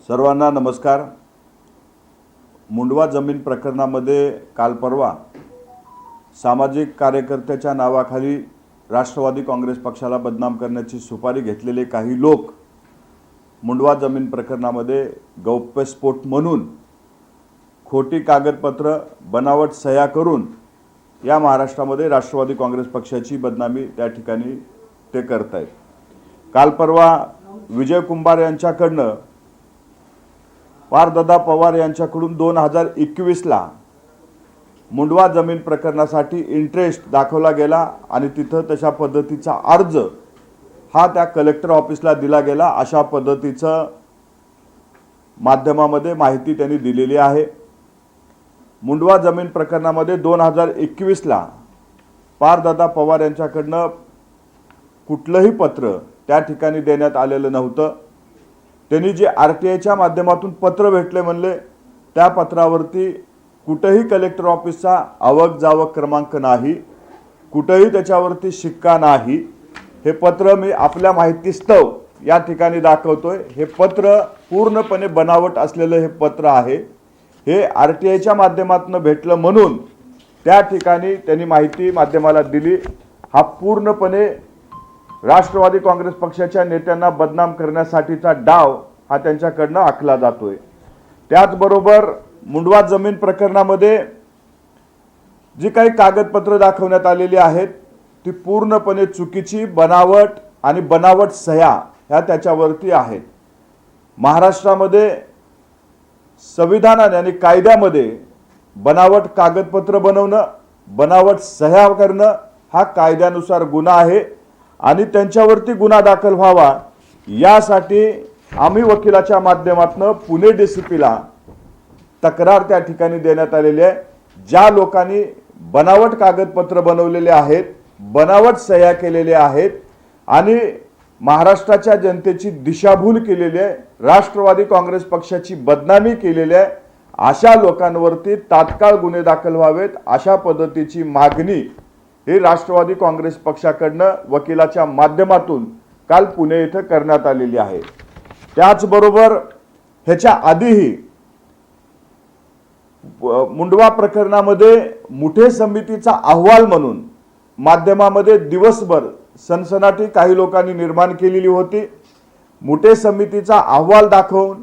सर्वांना नमस्कार। मुंडवा जमीन प्रकरणामध्ये काल परवा सामाजिक कार्यकर्त्याच्या नावाखाली राष्ट्रवादी काँग्रेस पक्षाला बदनाम करण्याची सुपारी घेतलेले काही लोक मुंडवा जमीन प्रकरणामध्ये गौप्यस्फोट म्हणून खोटी कागदपत्र बनावट सह्या करून या महाराष्ट्रामध्ये राष्ट्रवादी काँग्रेस पक्षाची बदनामी त्या ठिकाणी ते करत आहेत। काल परवा विजय कुंभार यांच्याकडनं पारदादा पवार यांच्याकडून 2021 ला मुंडवा जमीन प्रकरणासाठी इंटरेस्ट दाखवला गेला आणि तिथं तशा पद्धतीचा अर्ज हा त्या कलेक्टर ऑफिसला दिला गेला अशा पद्धतीचं माध्यमामध्ये माहिती त्यांनी दिलेली आहे। मुंडवा जमीन प्रकरणामध्ये 2021 ला पारदादा पवार यांच्याकडनं कुठलंही पत्र त्या ठिकाणी देण्यात आलेलं नव्हतं। त्यांनी जे आरटीआयच्या माध्यमातून पत्र भेटले म्हणले त्या पत्रावरती कुठेही कलेक्टर ऑफिसचा आवक जावक क्रमांक नाही, कुठेही त्याच्यावरती शिक्का नाही। हे पत्र मी आपल्या माहितीस्तव या ठिकाणी दाखवतोय। हे पत्र पूर्णपणे बनावट असलेलं हे पत्र आहे। हे आरटीआयच्या माध्यमातून भेटलं म्हणून त्या ठिकाणी त्यांनी माहिती माध्यमाला दिली। हा पूर्णपणे राष्ट्रवादी काँग्रेस पक्षाच्या नेत्यांना बदनाम करण्यासाठीचा डाव हा त्यांच्याकडनं आखला जातोय। त्याचबरोबर मुंडवा जमीन प्रकरणामध्ये जी काही कागदपत्र दाखवण्यात आलेली आहेत ती पूर्णपणे चुकीची, बनावट आणि बनावट सह्या ह्या त्याच्यावरती आहेत। महाराष्ट्रामध्ये संविधानाने आणि कायद्यामध्ये बनावट कागदपत्र बनवणं, बनावट सह्या करणं हा कायद्यानुसार गुन्हा आहे आणि त्यांच्यावरती गुन्हा दाखल व्हावा यासाठी आम्ही वकिलाच्या माध्यमातून पुणे डीसीपीला तक्रार त्या ठिकाणी देण्यात आलेली आहे। ज्या लोकांनी बनावट कागदपत्र बनवलेले आहेत, बनावट सह्या केलेल्या आहेत आणि महाराष्ट्राच्या जनतेची दिशाभूल केलेली आहे, राष्ट्रवादी काँग्रेस पक्षाची बदनामी केलेली आहे, अशा लोकांवरती तात्काळ गुन्हे दाखल व्हावेत अशा पद्धतीची मागणी ही राष्ट्रवादी काँग्रेस पक्षाकडनं वकिलाच्या माध्यमातून काल पुणे येथे करण्यात आलेली आहे। त्याचबरोबर ह्याच्या आधीही मुंडवा प्रकरणामध्ये मुठे समितीचा अहवाल म्हणून माध्यमामध्ये दिवसभर सनसनाटी काही लोकांनी निर्माण केलेली होती। मुठे समितीचा अहवाल दाखवून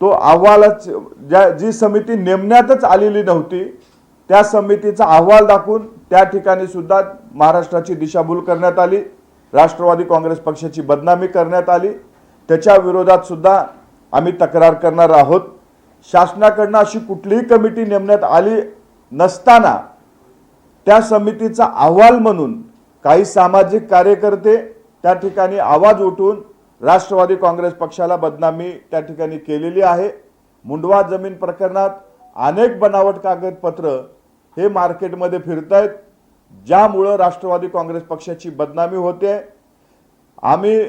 तो अहवालच जी समिती नेमण्यातच आलेली नव्हती त्या समितीचा अहवाल दाखवून त्या ठिकाणी सुद्धा महाराष्ट्राची दिशाभूल करण्यात आली, राष्ट्रवादी काँग्रेस पक्षाची बदनामी करण्यात आली। त्याच्या विरोधात सुद्धा आम्ही तक्रार करणार आहोत। शासनाकडून अशी कुठलीही कमिटी नेमण्यात आली नसताना त्या समितीचा अहवाल म्हणून काही सामाजिक कार्यकर्ते त्या ठिकाणी आवाज उठवून राष्ट्रवादी काँग्रेस पक्षाला बदनामी त्या ठिकाणी केलेली आहे। मुंडवा जमीन प्रकरणात अनेक बनावट कागदपत्र हे मार्केटमध्ये फिरतायत ज्यामुळे राष्ट्रवादी काँग्रेस पक्षाची बदनामी होते। आम्ही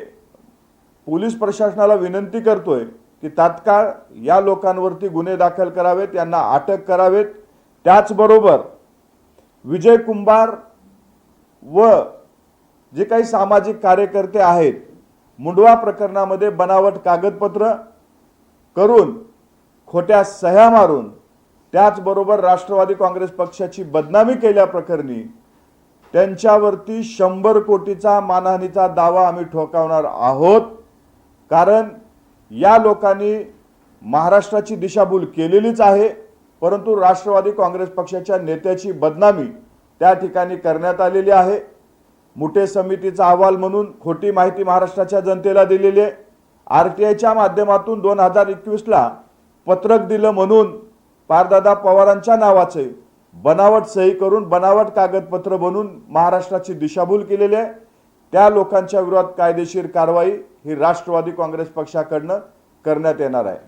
पोलीस प्रशासनाला विनंती करतोय की तात्काळ या लोकांवरती गुन्हे दाखल करावेत, यांना अटक करावेत। त्याचबरोबर विजय कुंभार व जे काही सामाजिक कार्यकर्ते आहेत मुंडवा प्रकरणामध्ये बनावट कागदपत्र करून खोट्या सह्या मारून त्याचबरोबर राष्ट्रवादी काँग्रेस पक्षाची बदनामी केल्याप्रकरणी त्यांच्यावरती 100 कोटीचा मानहानीचा दावा आम्ही ठोकावणार आहोत। कारण या लोकांनी महाराष्ट्राची दिशाभूल केलेलीच आहे, परंतु राष्ट्रवादी काँग्रेस पक्षाच्या नेत्याची बदनामी त्या ठिकाणी करण्यात आलेली आहे। मुठे समितीचा अहवाल म्हणून खोटी माहिती महाराष्ट्राच्या जनतेला दिलेली आहे। आरटीआयच्या माध्यमातून 2021 ला पत्रक दिलं म्हणून पारदादा पवारांच्या नावाचे बनावट सही करून बनावट कागदपत्र बनवून महाराष्ट्राची दिशाभूल केलेली आहे। त्या लोकांच्या विरोधात कायदेशीर कारवाई ही राष्ट्रवादी काँग्रेस पक्षाकडनं करण्यात येणार आहे।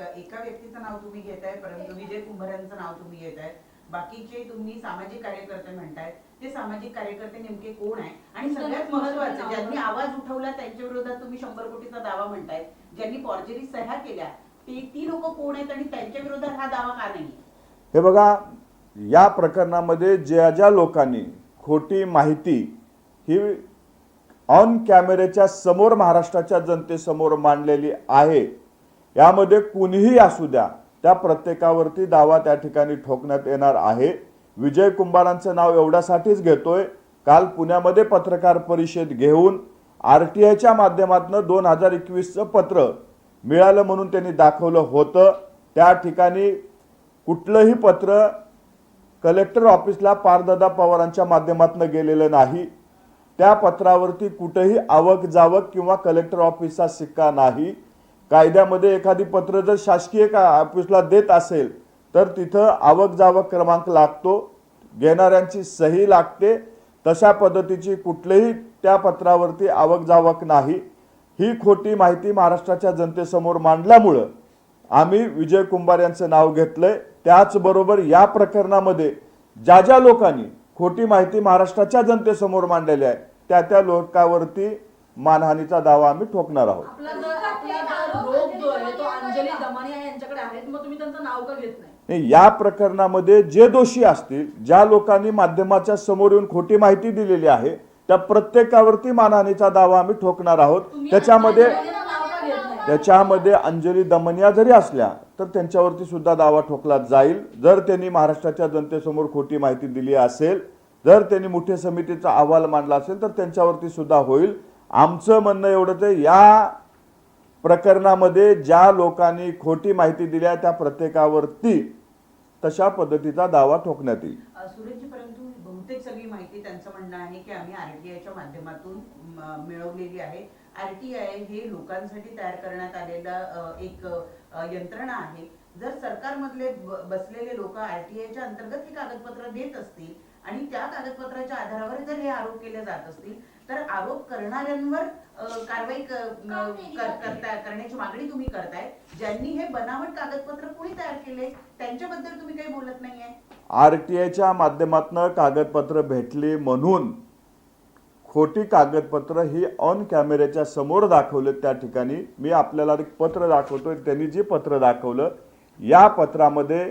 एका व्यक्तीचं नाव तुम्ही घेताय, परंतु विजय कुंभारांचं नाव तुम्ही घेताय, बाकीचे तुम्ही सामाजिक कार्यकर्ते म्हणताय, ते सामाजिक कार्यकर्ते नेमके कोण आहे? आणि सगळ्यात महत्त्वाचं, ज्यांनी आवाज उठवला त्यांच्या विरोधात तुम्ही 100 कोटीचा दावा म्हणताय, ज्यांनी फॉर्जरी सह्या केल्या ती लोक कोण आहेत आणि त्यांच्या विरोधात हा दावा का नाही? हे बघा, या प्रकरणामध्ये ज्या ज्या लोकांनी खोटी माहिती ही ऑन कॅमेऱ्याच्या समोर महाराष्ट्राच्या जनतेसमोर मांडलेली आहे। यामध्ये कुणीही असू द्या, त्या प्रत्येकावरती दावा त्या ठिकाणी ठोकण्यात येणार आहे। विजय कुंभारांचं नाव एवढ्यासाठीच घेतोय, काल पुण्यामध्ये पत्रकार परिषद घेऊन RTIच्या माध्यमातून 2021चं पत्र मिळालं म्हणून त्यांनी दाखवलं होतं। त्या ठिकाणी कुठलंही पत्र कलेक्टर ऑफिसला पारदादा पवारांच्या माध्यमातून गेलेलं नाही। त्या पत्रावरती कुठेही आवक जावक किंवा कलेक्टर ऑफिसचा शिक्का नाही। कायद्यामध्ये एखादी पत्र जर शासकीय ऑफिसला देत असेल तर तिथं आवक जावक क्रमांक लागतो, घेणाऱ्यांची सही लागते। तशा पद्धतीची कुठलेही त्या पत्रावरती आवक जावक नाही। ही खोटी माहिती महाराष्ट्राच्या जनतेसमोर मांडल्यामुळं आम्ही विजय कुंभार यांचं नाव घेतलंय। त्याचबरोबर या प्रकरणामध्ये ज्या ज्या लोकांनी खोटी माहिती महाराष्ट्राच्या जनतेसमोर मांडलेली आहे त्या लोकांवरती मानहानीचा दावा आम्ही ठोकणार आहोत। आपला जो रोग जो आहे तो अंजली दमानिया यांच्याकडे आहे, मग तुम्ही त्यांचं नाव का घेत नाही? या प्रकरणामध्ये जे दोषी असतील, ज्या लोकांनी माध्यमाच्या समोर येऊन खोटी माहिती दिलेली आहे, त्या प्रत्येकावरती मानहानीचा दावा आम्ही ठोकणार आहोत। त्याच्यामध्ये अंजली दमनिया जरी असल्या तर त्यांच्यावरती सुद्धा दावा ठोकला जाईल। जर त्यांनी महाराष्ट्राच्या जनतेसमोर खोटी माहिती दिली असेल, जर त्यांनी मुठे समितीचा अहवाल मांडला असेल तर त्यांच्यावरती सुद्धा होईल। आमचं म्हणणं एवढंच आहे, या प्रकरणामध्ये ज्या लोकांनी खोटी माहिती दिली आहे त्या प्रत्येकावरती तशा पद्धतीचा दावा ठोकण्यात येईल। सुरेशजी, परंतु बहुतेक सगळी माहिती त्यांचं म्हणणं आहे की आम्ही RTIच्या माध्यमातून मिळवलेली आहे। RTI हे लोकांसाठी तयार करण्यात आलेलं एक यंत्रणा आहे। जर सरकारमधले बसलेले लोक RTIच्या अंतर्गत ही कागदपत्र देत असतील आणि त्या कागदपत्राच्या आधारावर जर हे आरोप केले जात असतील तर आरोप करणाऱ्यांवर कारवाई करण्याची मागणी तुम्ही करताय। ज्यांनी हे बनावट कागदपत्र कोणी तयार केले त्यांच्याबद्दल तुम्ही काही बोलत नाहीये। RTIच्या माध्यमातून कागदपत्र भेटली म्हणून खोटी कागदपत्र ही ऑन कॅमेऱ्याच्या समोर दाखवले। त्या ठिकाणी मी आपल्याला एक पत्र दाखवतोय, त्यांनी जे पत्र दाखवलं या पत्रामध्ये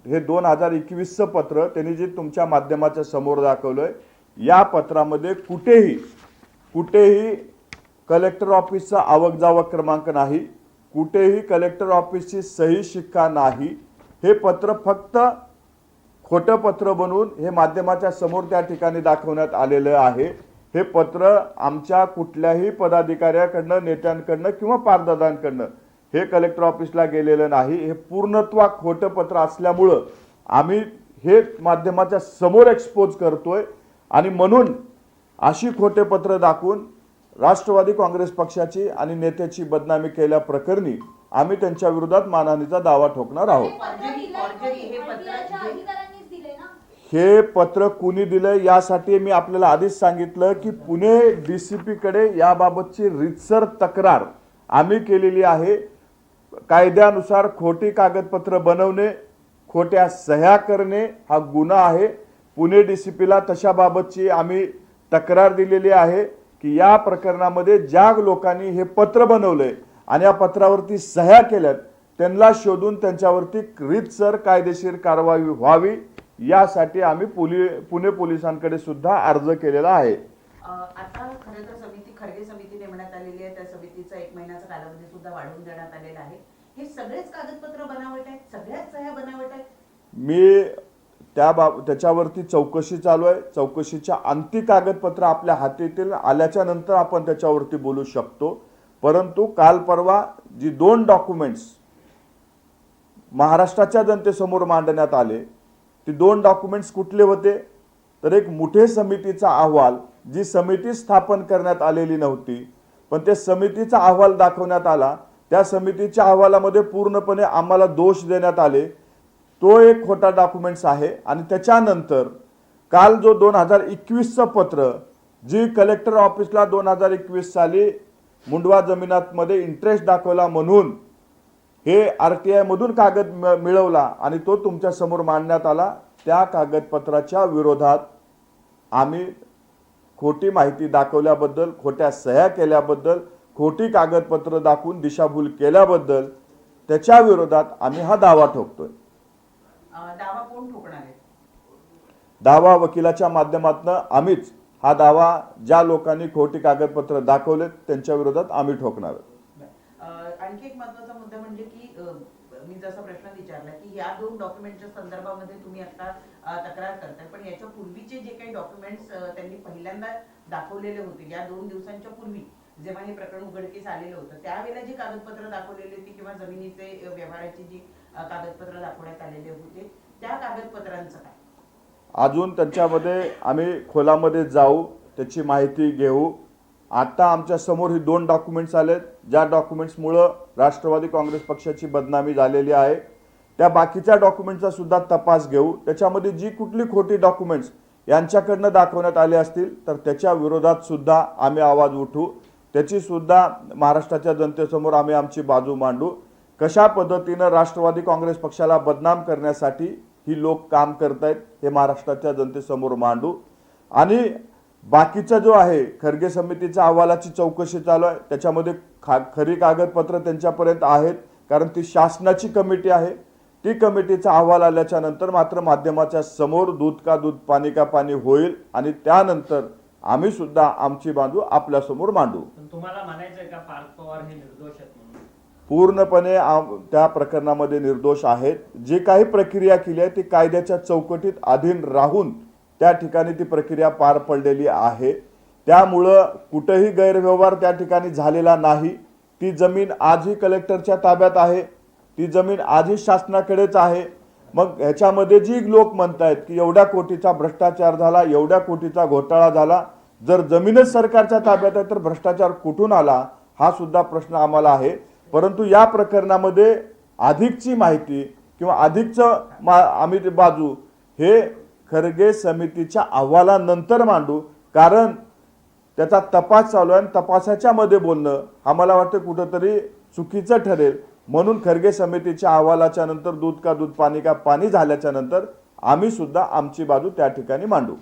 हे 2021चं पत्र त्यांनी जे तुमच्या माध्यमाच्या समोर दाखवलंय, या पत्रामध्ये कुठेही कलेक्टर ऑफिसचा आवक जावक क्रमांक नाही, कुठेही कलेक्टर ऑफिसची सही शिक्का नाही। हे पत्र फक्त खोटं पत्र बनवून हे माध्यमाच्या समोर त्या ठिकाणी दाखवण्यात आलेलं आहे। हे पत्र आमच्या कुठल्याही पदाधिकाऱ्याकडनं, नेत्यांकडनं किंवा पारदादांकडनं हे कलेक्टर ऑफिसला गेलेलं नाही। हे पूर्णत्वा खोटं पत्र असल्यामुळं आम्ही हे माध्यमाच्या समोर एक्सपोज करतोय आणि म्हणून अशी खोटे पत्र दाखवून राष्ट्रवादी काँग्रेस पक्षाची आणि नेत्याची बदनामी केल्याप्रकरणी आम्ही त्यांच्या विरोधात मानहानीचा दावा ठोकणार आहोत। हे पत्र कुणी दिलं यासाठी मी आपल्याला आधीच सांगितलं की पुणे DCP कडे याबाबतची रीतसर तक्रार आम्ही केलेली आहे। कायद्यानुसार खोटी कागदपत्र बनवणे, खोट्या सह्या करणे हा गुन्हा आहे। पुणे DCPला तशा बाबतची आम्ही तक्रार दिलेली आहे की या प्रकरणामध्ये ज्या लोकांनी हे पत्र बनवले आणि या पत्रावरती सह्या केल्यात त्यांना शोधून त्यांच्यावरती रीतसर कायदेशीर कारवाई व्हावी यासाठी आम्ही पुणे पोलिसांकडे सुद्धा अर्ज केलेला आहे। आता खरं तर खरगे समिती नेमण्यात आलेली आहे, त्या समितीचा 1 महिन्याचा कालावधी सुद्धा वाढवून देण्यात आलेला आहे। हे सगळेच कागदपत्र बनावट आहेत, सगळ्याच सह्या बनावट आहेत। मी त्याच्यावरती चौकशी चालू आहे। चौकशीच्या अंतिम कागदपत्र आपल्या हातीतील आल्याच्या नंतर आपण त्याच्यावरती बोलू शकतो। परंतु काल परवा जी 2 डॉक्युमेंट्स महाराष्ट्राच्या जनतेसमोर मांडण्यात आले, ती 2 डॉक्युमेंट्स कुठले होते तर एक मुठे समितीचा अहवाल, जी समिती स्थापन करण्यात आलेली नव्हती पण त्या समितीचा अहवाल दाखवण्यात आला। त्या समितीच्या अहवालामध्ये पूर्णपणे आम्हाला दोष देण्यात आले, तो एक खोटा डॉक्युमेंट्स आहे। आणि त्याच्यानंतर काल जो 2021चं पत्र जी कलेक्टर ऑफिसला 2021 साली मुंडवा जमिनातमध्ये इंटरेस्ट दाखवला म्हणून हे RTI मधून कागद मिळवला आणि तो तुमच्या समोर मांडण्यात आला, त्या कागदपत्राच्या विरोधात आम्ही खोटी माहिती दाखवल्याबद्दल, खोट्या सह्या केल्याबद्दल, खोटी कागदपत्र दाखवून दिशाभूल केल्याबद्दल त्याच्या विरोधात आम्ही हा दावा ठोकतोय। दावा कोण ठोकणार आहे? दावा वकिलाच्या माध्यमातून आम्हीच हा दावा ज्या लोकांनी खोटी कागदपत्र दाखवलेत त्यांच्या विरोधात आम्ही ठोकणार. आणखी एक महत्त्वाचा मुद्दा म्हणजे की मी जसा प्रश्न विचारला की या 2 डॉक्युमेंटच्या संदर्भामध्ये तुम्ही आता तक्रार करताय, पण याच्या पूर्वीचे जे काही डॉक्युमेंट्स त्यांनी पहिल्यांदा दाखवलेले होते या 2 दिवसांच्या पूर्वी जेव्हा हे प्रकरण उघडकीस आलेलं होतं त्यावेळेला जी कागदपत्र दाखवलेली होती किंवा जमिनीचे व्यवहाराची जी कागदपत्र दाखवण्यात आलेले होते त्या कागदपत्रांचं काय? अजून त्यांच्यामध्ये आम्ही खोलामध्ये जाऊ, त्याची माहिती घेऊ. आता आमच्या समोर ही 2 डॉक्युमेंट्स आलेत ज्या डॉक्युमेंट्समुळं राष्ट्रवादी काँग्रेस पक्षाची बदनामी झालेली आहे. त्या बाकीच्या डॉक्युमेंटचा सुद्धा तपास घेऊ. त्याच्यामध्ये जी कुठली खोटी डॉक्युमेंट्स यांच्याकडनं दाखवण्यात आले असतील तर त्याच्या विरोधात सुद्धा आम्ही आवाज उठवू. त्याची सुद्धा महाराष्ट्राच्या जनतेसमोर आम्ही आमची बाजू मांडू. कशा पद्धतीनं राष्ट्रवादी काँग्रेस पक्षाला बदनाम करण्यासाठी ही लोक काम करत आहेत हे महाराष्ट्राच्या जनतेसमोर मांडू. आणि बाकीचा जो आहे खर्गे समितीच्या अहवालाची चौकशी चालू आहे, त्याच्यामध्ये खरी कागदपत्र त्यांच्यापर्यंत आहेत कारण ती शासनाची कमिटी आहे. ती कमिटीचा अहवाल आल्याच्या नंतर मात्र माध्यमाच्या समोर दूध का दूध पाणी का पाणी होईल आणि त्यानंतर आम्ही सुद्धा आमची बाजू आपल्यासमोर मांडू. तुम्हाला म्हणायचंय का पार्थ पवार हे निर्दोष आहेत म्हणून? पूर्णपणे त्या प्रकरणामध्ये निर्दोष आहेत. जे काही प्रक्रिया केली आहे ती कायद्याच्या चौकटीत अधीन राहून त्या ठिकाणी ती प्रक्रिया पार पडलेली आहे. त्यामुळं कुठेही गैरव्यवहार त्या ठिकाणी झालेला नाही. ती जमीन आजही कलेक्टरच्या ताब्यात आहे, ती जमीन आजही शासनाकडेच आहे. मग ह्याच्यामध्ये जी लोक म्हणतायत की एवढ्या कोटीचा भ्रष्टाचार झाला, एवढ्या कोटीचा घोटाळा झाला, जर जमीनच सरकारच्या ताब्यात आहे तर भ्रष्टाचार कुठून आला हा सुद्धा प्रश्न आम्हाला आहे. परंतु या प्रकरणामध्ये अधिकची माहिती किंवा अधिकचं आम्ही बाजू हे खर्गे समितीच्या अहवालानंतर मांडू, कारण त्याचा तपास चालू आहे आणि तपासाच्या मध्ये बोलणं आम्हाला वाटतं कुठंतरी चुकीचं ठरेल. म्हणून खर्गे समितीच्या अहवालाच्या नंतर दूध का दूध पाणी का पाणी झाल्याच्या नंतर आम्ही सुद्धा आमची बाजू त्या ठिकाणी मांडू.